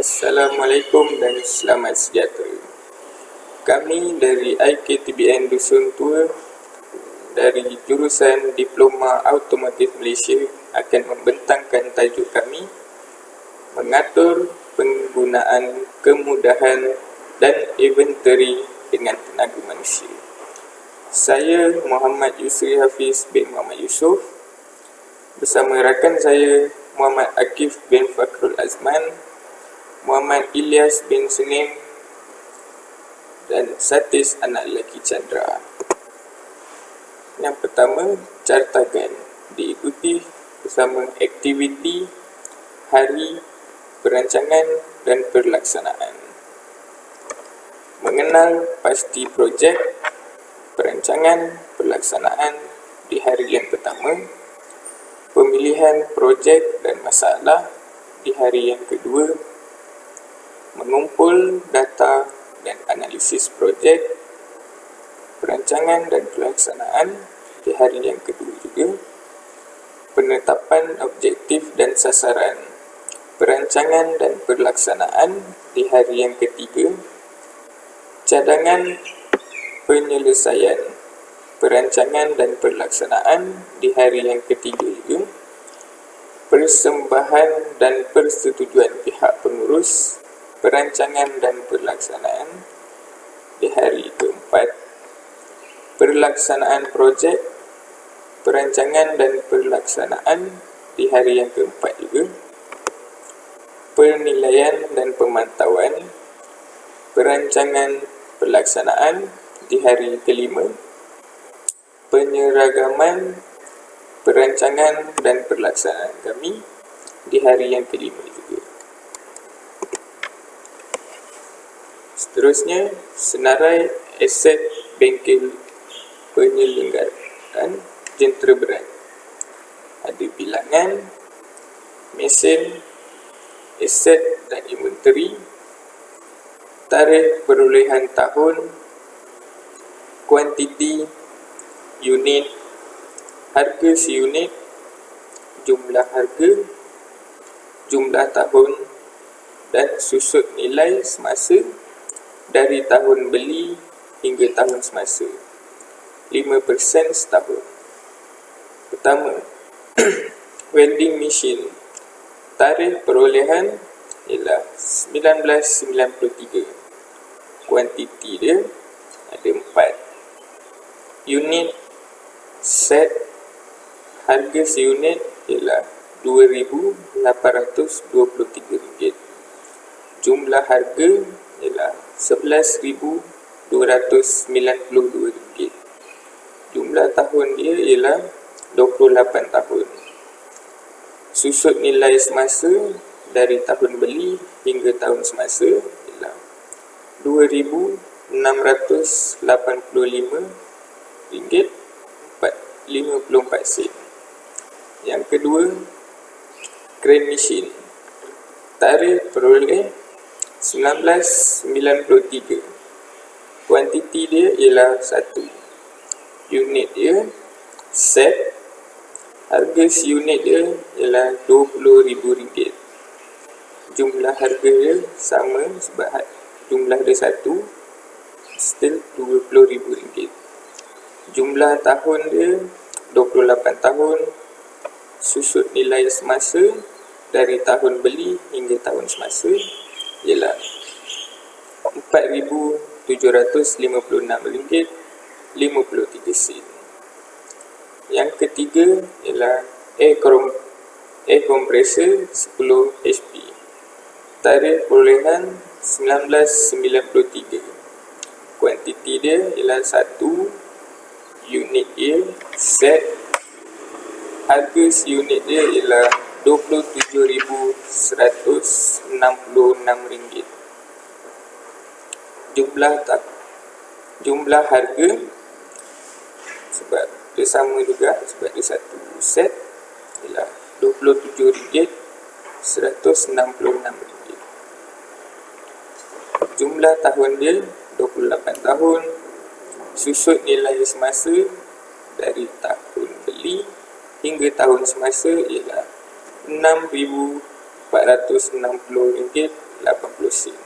Assalamualaikum dan selamat sejahtera. Kami dari IKTBN Dusun Tua dari jurusan Diploma Automotif Malaysia akan membentangkan tajuk kami mengatur penggunaan kemudahan dan inventory dengan tenaga manusia. Saya Muhammad Yusri Hafiz bin Muhammad Yusof bersama rakan saya Muhammad Akif bin Fakrul Azman, Muhammad Ilyas bin Sunim dan Satis anak lelaki Chandra. Yang pertama, cartagan diikuti bersama aktiviti, hari, perancangan dan pelaksanaan. Mengenal pasti projek, perancangan, pelaksanaan di hari yang pertama, pemilihan projek dan masalah di hari yang kedua, mengumpul data dan analisis projek, perancangan dan pelaksanaan di hari yang kedua juga, penetapan objektif dan sasaran, perancangan dan pelaksanaan di hari yang ketiga, cadangan penyelesaian, perancangan dan pelaksanaan di hari yang ketiga juga, persembahan dan persetujuan pihak pengurus, perancangan dan pelaksanaan di hari keempat, pelaksanaan projek, perancangan dan pelaksanaan di hari yang keempat juga, penilaian dan pemantauan, perancangan pelaksanaan di hari kelima, penyeragaman, perancangan dan pelaksanaan kami di hari yang kelima juga. Seterusnya, senarai aset bengkel penyelenggaraan jentera berat. Ada bilangan, mesin, aset dan inventory, tarikh perolehan tahun, kuantiti, unit, harga seunit, jumlah harga, jumlah tahun dan susut nilai semasa dari tahun beli hingga tahun semasa, 5% setahun. Pertama, welding machine, tarikh perolehan ialah 1993, kuantiti dia ada 4, unit set, harga seunit ialah RM2,823, jumlah harga ialah RM11,292, jumlah tahun dia ialah 28 tahun, susut nilai semasa dari tahun beli hingga tahun semasa ialah RM2,685.54 Yang kedua, crane machine, tarikh peroleh 1993, kuantiti dia ialah 1, unit dia set, harga seunit dia ialah RM20,000, jumlah harga dia sama sebab jumlah dia 1, still RM20,000, jumlah tahun dia 28 tahun, susut nilai semasa dari tahun beli hingga tahun semasa ialah RM4,756.53. Yang ketiga ialah air compressor 10 HP, tarikh perolehan 1993, kuantiti dia ialah 1, unit dia set, harga seunit dia ialah RM27,166, jumlah harga sebab dia sama juga sebab dia 1 set ialah RM27,166, jumlah tahun dia 28 tahun, susut nilai semasa dari tahun beli hingga tahun semasa ialah RM6,460.54. sen.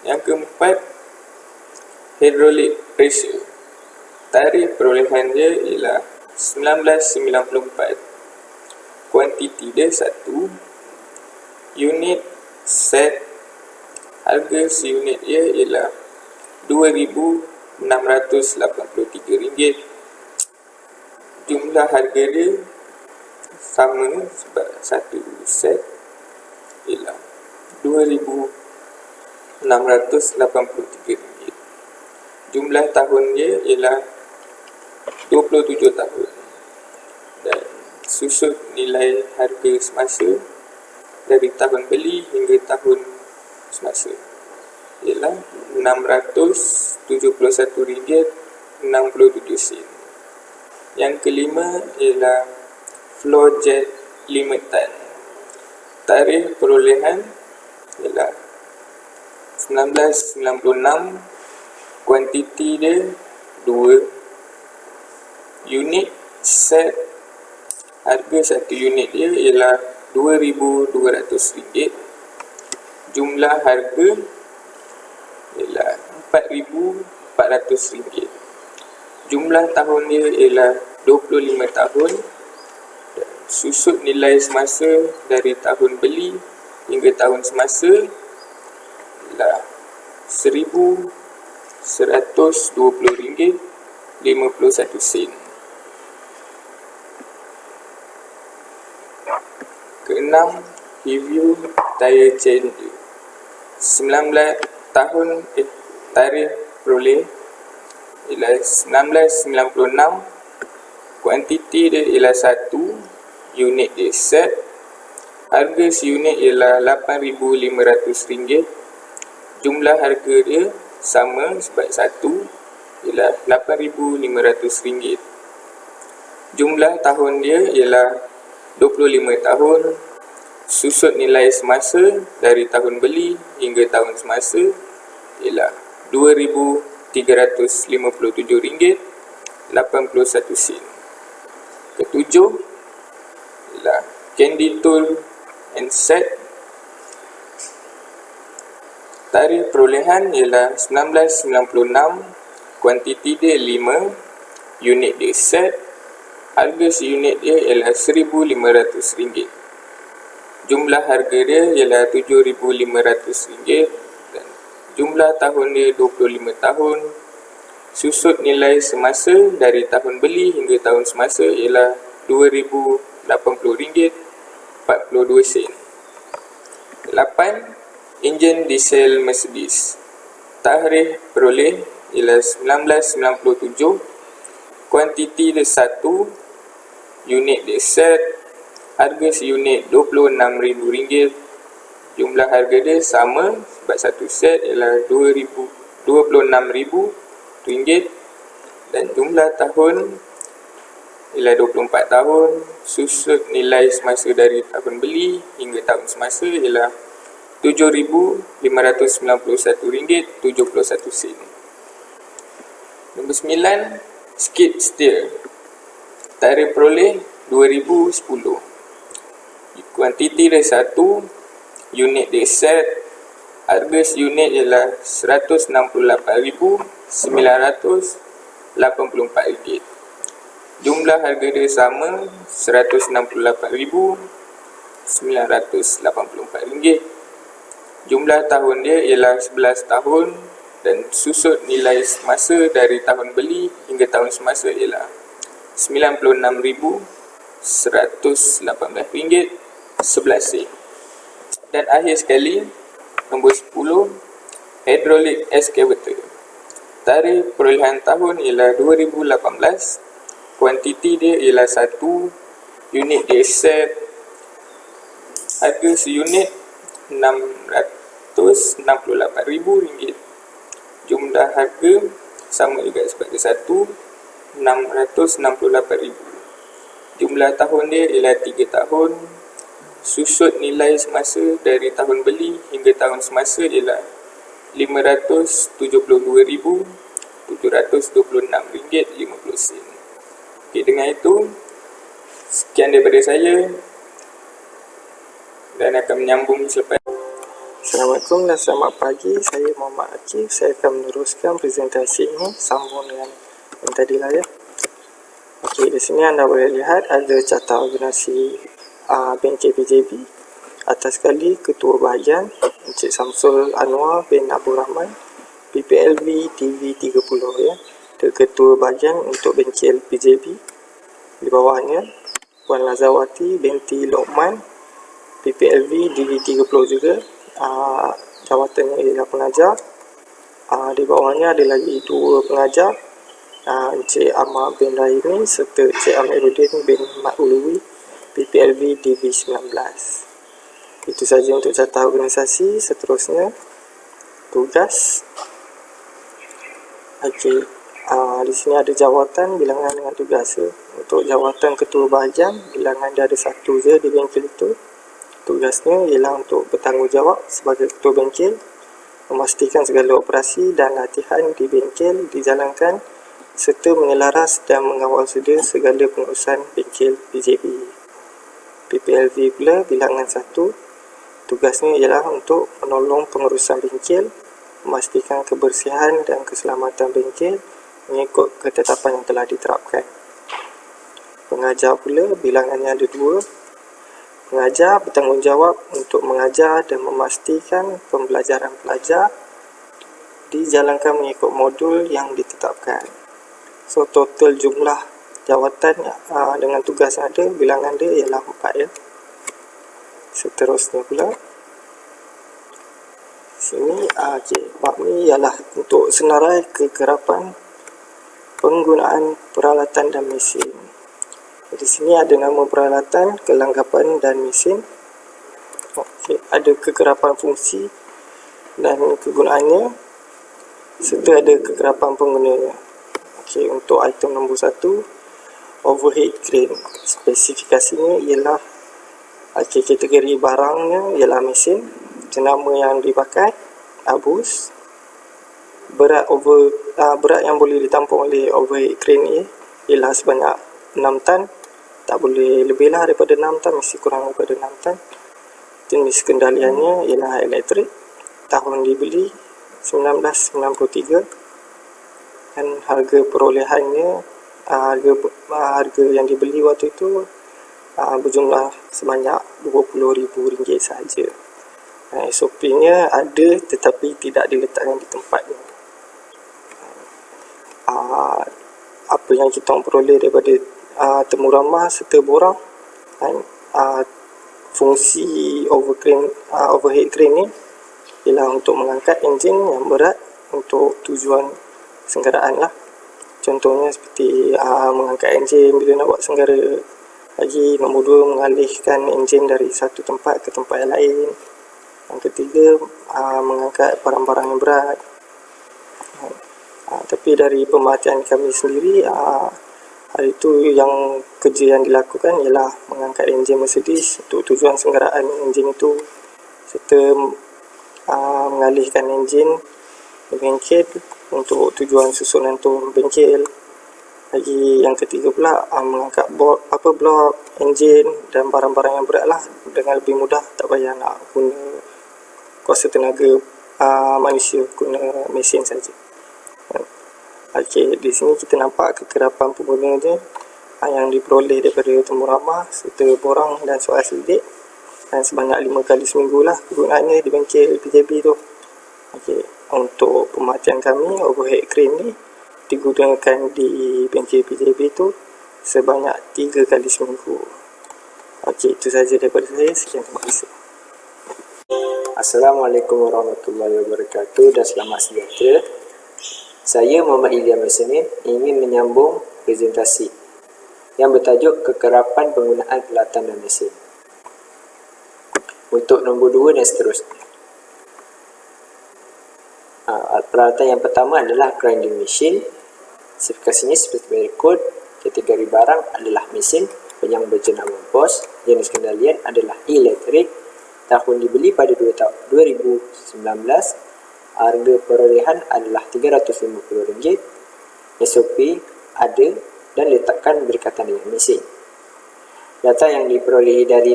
Yang keempat, hydraulic pressure. Tarikh perolehan dia ialah 1994. Kuantiti dia 1. Unit set, harga seunit dia ialah RM2,683. Jumlah harga dia sama sebab satu set ialah RM2,683. Jumlah tahun dia ialah 27 tahun. Dan susun nilai harga semasa dari tahun beli hingga tahun semasa ialah RM671.67. Yang kelima ialah flow jet limitan. Tarikh perolehan ialah 1996. Kuantiti dia 2 unit set, harga satu unit dia ialah RM2,200. Jumlah harga ialah RM4,400. Jumlah tahun dia ialah 25 tahun. Dan susut nilai semasa dari tahun beli hingga tahun semasa ialah RM1,120.51. Keenam, review tire changer. 19 tahun tarikh peroleh ialah 1996. Kuantiti dia ialah 1. Unit dia set, harga seunit ialah RM8,500. Jumlah harga dia sama sebab 1 ialah RM8,500. Jumlah tahun dia ialah 25 tahun. Susut nilai semasa dari tahun beli hingga tahun semasa ialah RM2,357.81. Ketujuh ialah candy tool and set. Tarikh perolehan ialah 1996. Kuantiti dia 5. Unit dia set, harga seunit dia ialah RM1,500. Jumlah harga dia ialah RM7,500. Dan jumlah tahun dia 25 tahun. Susut nilai semasa dari tahun beli hingga tahun semasa ialah RM2,080.42. 8. Enjin diesel Mercedes. Tarikh peroleh ialah 1997. Kuantiti dia 1. Unit dia set, harga seunit RM26,000. Jumlah harga dia sama sebab satu set ialah RM26,000. Dan jumlah tahun ialah 24 tahun. Susut nilai semasa dari tahun beli hingga tahun semasa ialah RM7,591.71. Nombor 9, skid steer. Tarikh peroleh 2010. Kuantiti dia 1. Unit dia set, harga seunit ialah RM168,984. Jumlah harga dia sama RM168,984. Jumlah tahun dia ialah 11 tahun. Dan susut nilai semasa dari tahun beli hingga tahun semasa ialah RM96,118.11. Dan akhir sekali, nombor 10, hydraulic excavator. Tarikh perolehan tahun ialah 2018. Kuantiti dia ialah 1. Unit dia set, harga seunit RM668,000. Jumlah harga sama juga seperti 1, RM668,000. Jumlah tahun dia ialah 3 tahun. Susut nilai semasa dari tahun beli hingga tahun semasa ialah RM572,726.50. Okey, dengan itu sekian daripada saya dan akan menyambung selepas. Assalamualaikum dan selamat pagi. Saya Muhammad Akif. Saya akan meneruskan presentasi ini sambung dengan yang tadi lah ya. Okey, di sini anda boleh lihat ada carta organisasi bengkel PJB. Atas sekali Ketua Bahagian Encik Samsul Anwar bin Abdul Rahman, PPLV TV30 ya. Ketua Bahagian untuk bengkel PJB. Di bawahnya Puan Lazawati binti Lokman, PPLV DV30 juga. Jawatannya ialah pengajar. Di bawahnya ada lagi dua pengajar, Encik Ahmad bin Rahimi serta Encik Amiruddin bin Mat Uluwi, PPLV DV19. Itu saja untuk carta organisasi. Seterusnya tugas. Okey, di sini ada jawatan, bilangan dengan tugas. Untuk jawatan Ketua Bahagian, bilangan dia ada satu je di bengkel itu. Tugasnya ialah untuk bertanggungjawab sebagai ketua bengkel, memastikan segala operasi dan latihan di bengkel dijalankan serta menyelaras dan mengawal sedia segala pengurusan bengkel PJB. PPLV pula bilangan 1, tugasnya ialah untuk menolong pengurusan bengkel, memastikan kebersihan dan keselamatan bengkel mengikut ketetapan yang telah diterapkan. Pengajar pula bilangannya ada 2. Pengajar bertanggungjawab untuk mengajar dan memastikan pembelajaran pelajar dijalankan mengikut modul yang ditetapkan. So, total jumlah jawatan dengan tugas yang ada, bilangan dia ialah 4 ya. Seterusnya pula sini, bab ni ialah untuk senarai kekerapan penggunaan peralatan dan mesin. Di sini ada nama peralatan, kelengkapan dan mesin. Okey, ada kekerapan fungsi dan kegunaannya serta ada kekerapan penggunanya. Okey, untuk item nombor 1, overhead crane. Spesifikasinya ialah kategori barangnya ialah mesin, jenama yang dipakai, bus, berat yang boleh ditampung oleh overhead crane ni ialah sebanyak 6 tan. Tak boleh lebih lah daripada 6 tan, mesti kurang daripada 6 tan. Jenis kendaliannya ialah elektrik. Tahun dibeli 1993 dan harga perolehannya, harga yang dibeli waktu itu berjumlah sebanyak RM20,000 sahaja. SOP-nya ada tetapi tidak diletakkan di tempatnya. Apa yang kita peroleh daripada temu ramah serta borang, fungsi overhead crane ni ialah untuk mengangkat enjin yang berat untuk tujuan senggaraan lah. Contohnya seperti mengangkat enjin bila nak buat senggara. Lagi nombor 2, mengalihkan enjin dari satu tempat ke tempat yang lain. Yang ketiga, mengangkat barang-barang yang berat. Tapi dari pemerhatian kami sendiri, hari itu yang kerja yang dilakukan ialah mengangkat enjin Mercedes untuk tujuan senggaraan enjin itu serta mengalihkan enjin bengkel untuk tujuan susunan tur bengkel. Lagi yang ketiga pula, mengangkat blok enjin dan barang-barang yang berat lah dengan lebih mudah, tak payah nak guna kuasa tenaga manusia, guna mesin saja. Okey, di sini kita nampak kekerapan pengguna dia yang diperoleh daripada temu ramah serta borang dan soal selidik, dan sebanyak 5 kali seminggu lah kegunaannya di bengkel PJB tu. Okey, untuk pemakaian kami, overhead crane ni digunakan di bengkel PJB tu sebanyak 3 kali seminggu. Okey, itu saja daripada saya. Sekian, terima kasih. Assalamualaikum warahmatullahi wabarakatuh dan selamat sejahtera. Saya Muhammad Ilya Mesenin ingin menyambung presentasi yang bertajuk kekerapan penggunaan peralatan dan mesin. Untuk nombor 2 dan seterusnya. Peralatan yang pertama adalah grinding machine. Spesifikasinya seperti berikut. Kategori barang adalah mesin yang berjenama BOSS. Jenis kendalian adalah elektrik. Tahun dibeli pada 2019. Harga perolehan adalah RM350. SOP ada dan letakkan berdekatan dengan mesin. Data yang diperolehi dari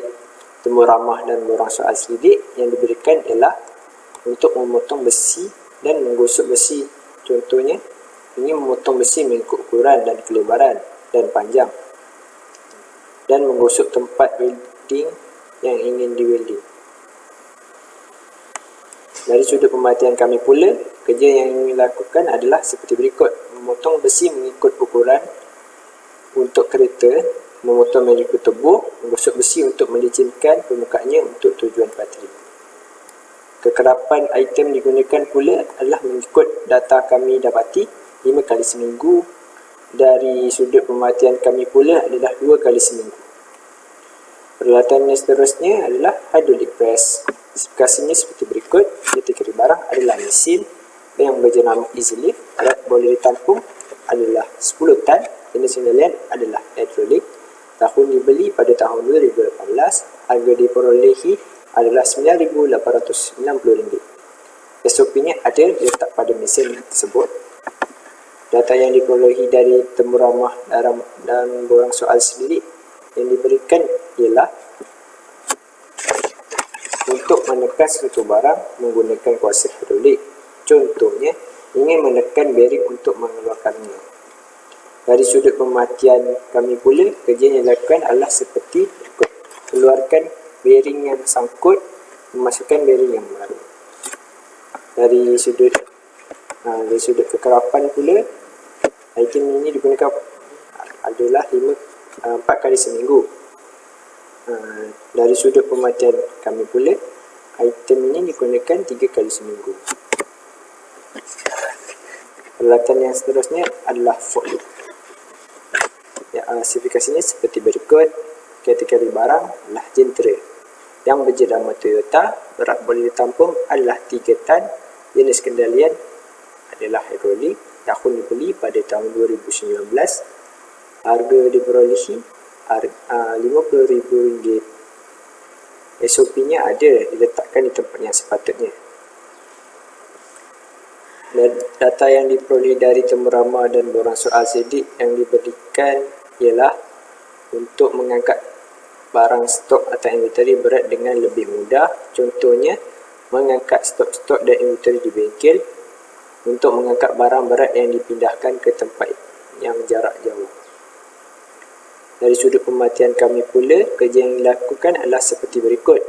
temu ramah dan borang soal selidik yang diberikan ialah untuk memotong besi dan menggosok besi. Contohnya, ini memotong besi mengikut ukuran dan kelebaran dan panjang, dan menggosok tempat welding yang ingin di-welding. Dari sudut pemerhatian kami pula, kerja yang ingin dilakukan adalah seperti berikut: memotong besi mengikut ukuran untuk kereta, memotong mengikut tebuh, menggosok besi untuk melicinkan permukaannya untuk tujuan bateri. Kekerapan item digunakan pula adalah mengikut data kami dapati 5 kali seminggu. Dari sudut pemerhatian kami pula adalah 2 kali seminggu. Peralatan yang seterusnya adalah hydraulic press. Spesifikasinya seperti berikut: kategori barang adalah mesin yang berjenama easy lift, alat boleh ditampung adalah 10 tan, jenis kendalian adalah hydraulik, tahun dibeli pada tahun 2018, harga diperolehi adalah RM9,890. SOP-nya ada diletak pada mesin tersebut. Data yang diperolehi dari temu ramah dan borang soal sendiri yang diberikan ialah untuk menekan suatu barang menggunakan kuasa hidrolik. Contohnya, ingin menekan bearing untuk mengeluarkannya. Dari sudut pemerhatian kami pula, kerja yang dilakukan adalah seperti berikut: keluarkan bearing yang sangkut, memasukkan bearing yang baru. Dari sudut kekerapan pula, item ini digunakan adalah 4 kali seminggu. Dari sudut pemerhatian kami pula, item ini digunakan 3 kali seminggu. Peralatan yang seterusnya adalah forklift. Spesifikasinya seperti berikut: kategori barang adalah jentera yang berjenama Toyota, berat boleh ditampung adalah 3 tan, jenis kendalian adalah hidrolik, tahun dibeli pada tahun 2019, harga diperolehi RM50,000. SOP-nya ada diletakkan di tempat yang sepatutnya. Data yang diperoleh dari temu ramah dan borang soal sedik yang diberikan ialah untuk mengangkat barang stok atau inventory berat dengan lebih mudah. Contohnya, mengangkat stok-stok dan inventory di bengkel, untuk mengangkat barang berat yang dipindahkan ke tempat yang jarak jauh. Dari sudut pemerhatian kami pula, kerja yang dilakukan adalah seperti berikut: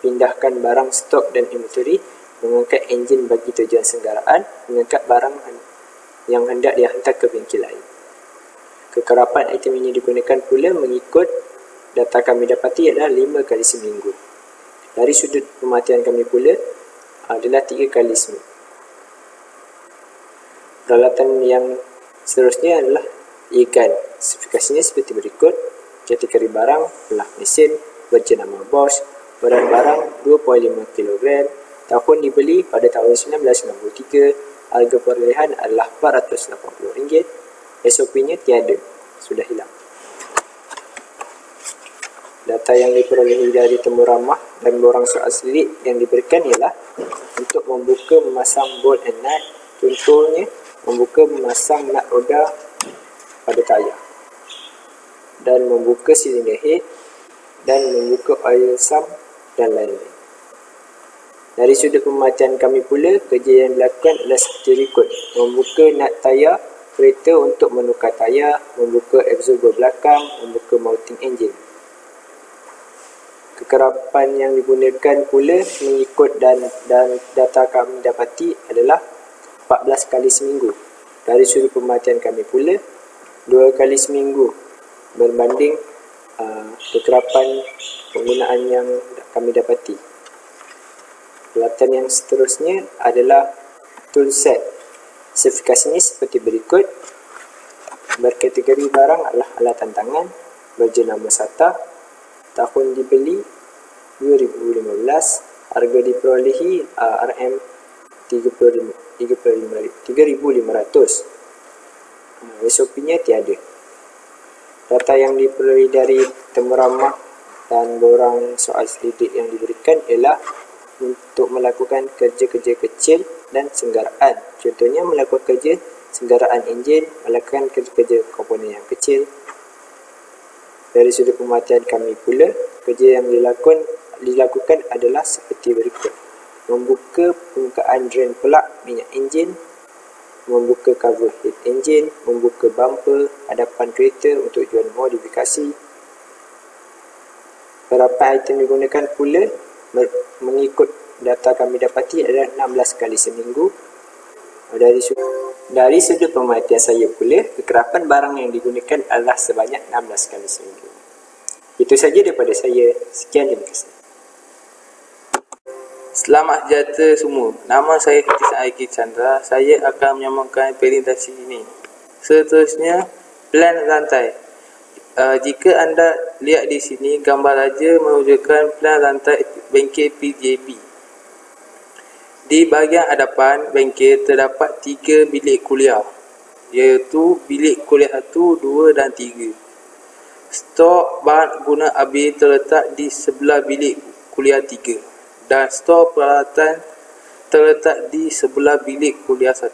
pindahkan barang stok dan inventory, mengangkat enjin bagi tujuan senggaraan, mengangkat barang yang hendak dihantar ke bengkel lain. Kekerapan item ini digunakan pula mengikut data kami dapati adalah 5 kali seminggu. Dari sudut pemerhatian kami pula adalah 3 kali seminggu. Peralatan yang seterusnya adalah ikan. Spesifikasinya seperti berikut: kategori barang adalah mesin berjenama Bosch, berat barang 2.5 kg, tahun dibeli pada tahun 1963, harga perolehan adalah RM480. SOP-nya tiada, sudah hilang. Data yang diperolehi dari temu ramah dan borang soal sendiri yang diberikan ialah untuk membuka memasang bolt and nut. Contohnya, membuka memasang nut roda pada tayar, dan membuka silinder head, dan membuka oil sump, dan lain-lain. Dari sudut pemerhatian kami pula, kerja yang dilakukan adalah seperti berikut: membuka nut tayar kereta untuk menukar tayar, membuka absorber belakang, membuka mounting enjin. Kekerapan yang digunakan pula mengikut dan data kami dapati adalah 14 kali seminggu. Dari sudut pemerhatian kami pula, 2 kali seminggu berbanding kekerapan penggunaan yang kami dapati. Peralatan yang seterusnya adalah tool set. Spesifikasinya seperti berikut: berkategori barang adalah alatan tangan berjenama SATA, tahun dibeli 2015, harga diperolehi RM3.500. SOP-nya tiada. Data yang diperoleh dari temu ramah dan borang soal selidik yang diberikan ialah untuk melakukan kerja-kerja kecil dan senggaraan. Contohnya, melakukan kerja senggaraan enjin, melakukan kerja-kerja komponen yang kecil. Dari sudut pemerhatian kami pula, kerja yang dilakukan adalah seperti berikut: membuka membuka permukaan drain pelak minyak enjin, membuka cover head enjin, membuka bumper hadapan kereta untuk tujuan modifikasi. Berapa item digunakan pula mengikut data kami dapati adalah 16 kali seminggu. Dari sudut pemerhatian saya pula, kekerapan barang yang digunakan adalah sebanyak 16 kali seminggu. Itu saja daripada saya. Sekian, terima kasih. Selamat sejahtera semua. Nama saya Hafiz Aiki Chandra. Saya akan menyambungkan presentasi ini. Seterusnya, plan rantai. Jika anda lihat di sini, gambar raja menunjukkan plan rantai bengkel PJB. Di bahagian hadapan bengkel terdapat 3 bilik kuliah, iaitu bilik kuliah 1, 2 dan 3. Stok bahan guna habis terletak di sebelah bilik kuliah 3 dan stok peralatan terletak di sebelah bilik kuliah 1.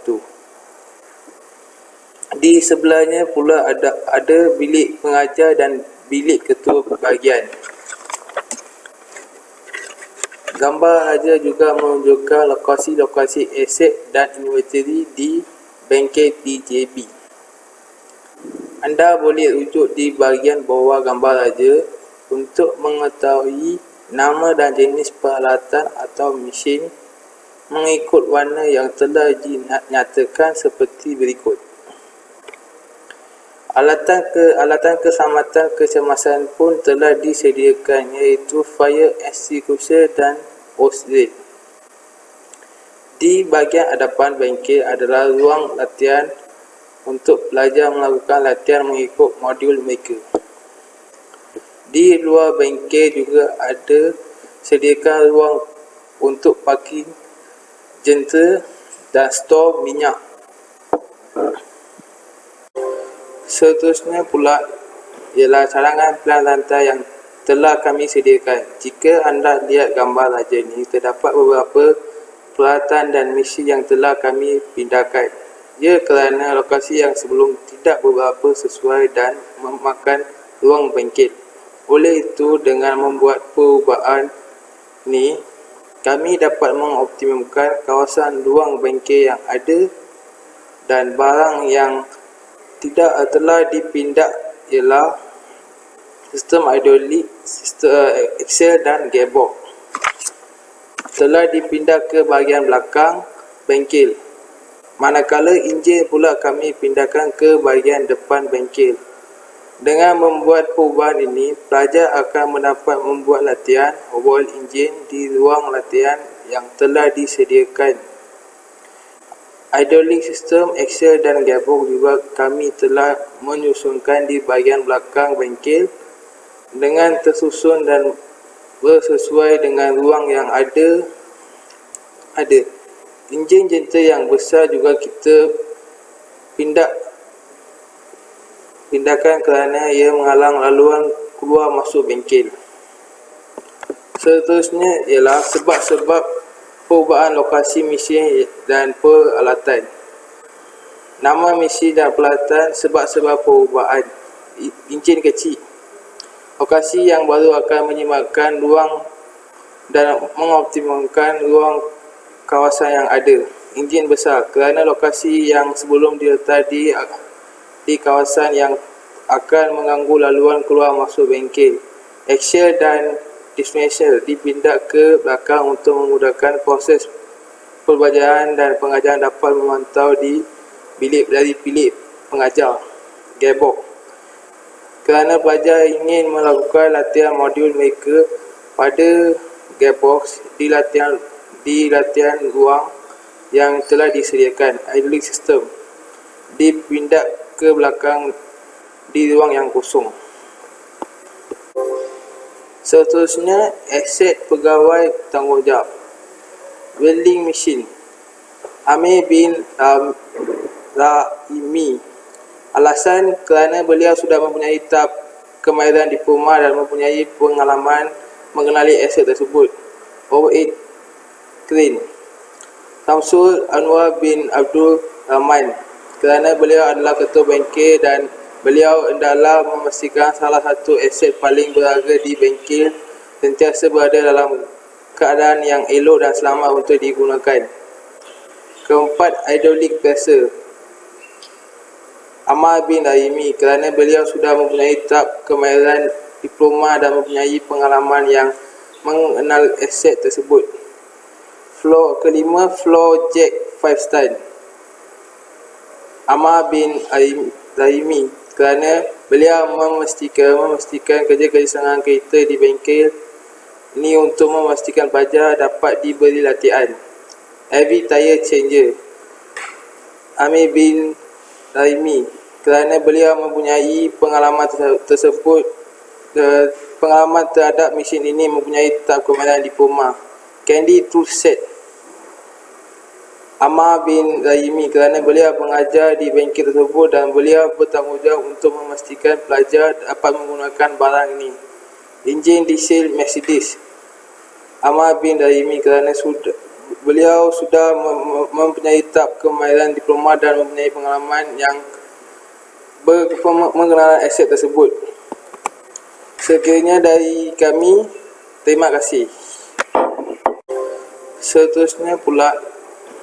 Di sebelahnya pula ada bilik pengajar dan bilik ketua bahagian. Gambar raja juga menunjukkan lokasi-lokasi aset dan inventory di bengkel PJB. Anda boleh rujuk di bahagian bawah gambar raja untuk mengetahui nama dan jenis peralatan atau mesin mengikut warna yang telah dinyatakan seperti berikut. Alatan keselamatan kecemasan pun telah disediakan, iaitu fire extinguisher dan hose reel. Di bahagian hadapan bengkel adalah ruang latihan untuk pelajar melakukan latihan mengikut modul mereka. Di luar bengkel juga ada sediakan ruang untuk parking jentera dan stor minyak. Seterusnya pula ialah cadangan plan rantai yang telah kami sediakan. Jika anda lihat gambar raja ini, terdapat beberapa peralatan dan mesin yang telah kami pindahkan. Ya, kerana lokasi yang sebelum tidak beberapa sesuai dan memakan ruang bengkel. Oleh itu, dengan membuat perubahan ini, kami dapat mengoptimumkan kawasan ruang bengkel yang ada, dan barang yang tidak telah dipindah ialah sistem hidrolik, sistem axle dan gearbox. Telah dipindah ke bahagian belakang bengkel. Manakala enjin pula kami pindahkan ke bahagian depan bengkel. Dengan membuat perubahan ini, pelajar akan mendapat membuat latihan overhaul enjin di ruang latihan yang telah disediakan. Hydraulic system, axle dan gearbox juga kami telah menyusunkan di bahagian belakang bengkel dengan tersusun dan bersesuai dengan ruang yang ada. Enjin jentera yang besar juga kita pindahkan kerana ia menghalang laluan keluar masuk bengkel. Seterusnya ialah sebab-sebab perubahan lokasi mesin dan peralatan. Nama mesin dan peralatan, sebab-sebab perubahan. Enjin kecil. Lokasi yang baru akan menyimatkan ruang dan mengoptimumkan ruang kawasan yang ada. Enjin besar, kerana lokasi yang sebelum diletak di kawasan yang akan mengganggu laluan keluar masuk bengkel. Axle dan dismissal dipindah ke belakang untuk memudahkan proses pembelajaran dan pengajaran dapat memantau di bilik pengajar. Gearbox, kerana pelajar ingin melakukan latihan modul mereka pada gearbox di latihan ruang yang telah disediakan. Hydraulic system dipindah ke belakang di ruang yang kosong. Seterusnya, aset pegawai tanggungjawab. Welding machine. Amir bin Rahimi. Alasan kerana beliau sudah mempunyai tahap kemahiran diploma dan mempunyai pengalaman mengenali aset tersebut. Overhead crane. Samsul Anwar bin Abdul Rahman. Kerana beliau adalah ketua bengkel dan beliau hendaklah memastikan salah satu aset paling berharga di bengkel sentiasa berada dalam keadaan yang elok dan selamat untuk digunakan. Keempat, hidrolik biasa. Ammar bin Raimi kerana beliau sudah mempunyai tahap kemahiran diploma dan mempunyai pengalaman yang mengenal aset tersebut. Kelima, flow jack 5 stand. Ammar bin Raimi kerana beliau memastikan kerja-kerja senang kereta di bengkel ini untuk memastikan pelajar dapat diberi latihan. Heavy tire changer. Ammar bin Raimi kerana beliau mempunyai pengalaman tersebut, pengalaman terhadap mesin ini mempunyai tahap kemahiran diploma. Candy tool set. Ammar bin Raimi kerana beliau mengajar di bengkel tersebut dan beliau bertanggungjawab untuk memastikan pelajar dapat menggunakan barang ini. Enjin diesel Mercedes. Ammar bin Raimi kerana beliau sudah mempunyai tahap kemahiran diploma dan mempunyai pengalaman yang mengenal aset tersebut. Sekiranya dari kami, terima kasih. Seterusnya pula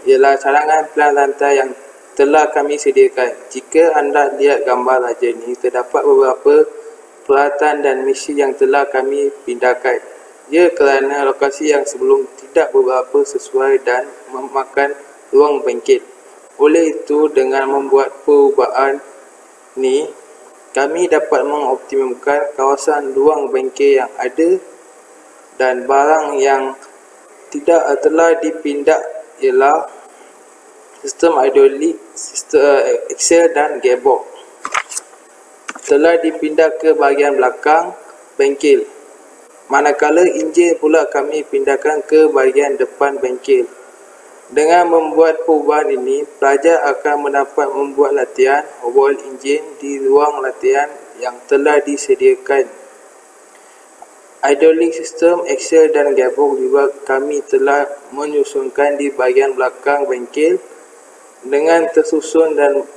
ialah cadangan pelan rantai yang telah kami sediakan. Jika anda lihat gambar raja ini, terdapat beberapa peralatan dan mesin yang telah kami pindahkan. Ya, kerana lokasi yang sebelum tidak beberapa sesuai dan memakan ruang bengkel. Oleh itu, dengan membuat perubahan ini, kami dapat mengoptimumkan kawasan ruang bengkel yang ada dan barang yang tidak telah dipindah ialah sistem hidrolik, sistem axle dan gearbox telah dipindah ke bahagian belakang bengkel. Manakala enjin pula kami pindahkan ke bahagian depan bengkel. Dengan membuat perubahan ini, pelajar akan mendapat membuat latihan overhaul enjin di ruang latihan yang telah disediakan. Hydraulic system, axle dan gearbox juga kami telah menyusunkan di bahagian belakang bengkel dengan tersusun dan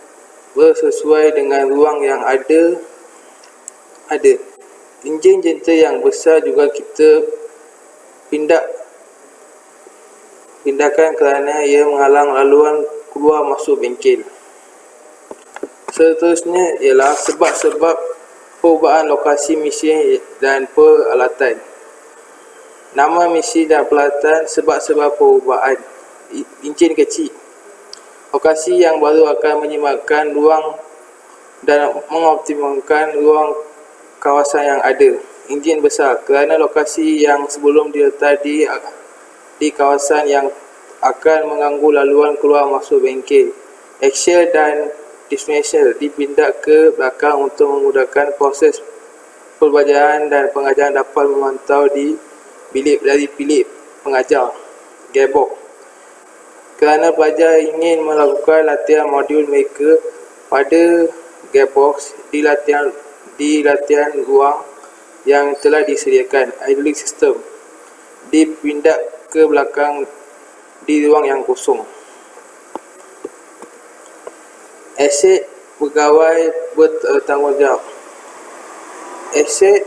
bersesuai dengan ruang yang ada. Enjin jenter yang besar juga kita pindahkan kerana ia menghalang laluan keluar masuk bengkel. Seterusnya ialah sebab-sebab perubahan lokasi mesin dan peralatan. Nama mesin dan peralatan, sebab-sebab perubahan. Enjin kecil. Lokasi yang baru akan menyematkan ruang dan mengoptimumkan ruang kawasan yang ada. Enjin besar kerana lokasi yang sebelum diletak di kawasan yang akan mengganggu laluan keluar masuk bengkel. Axle dan differential dipindah ke belakang untuk memudahkan proses pembelajaran dan pengajaran dapat memantau dari bilik pengajar. Gearbox kerana pelajar ingin melakukan latihan modul mereka pada gearbox di latihan ruang yang telah disediakan. Hydraulic system dipindah ke belakang di ruang yang kosong. Aset pegawai bertanggungjawab. Aset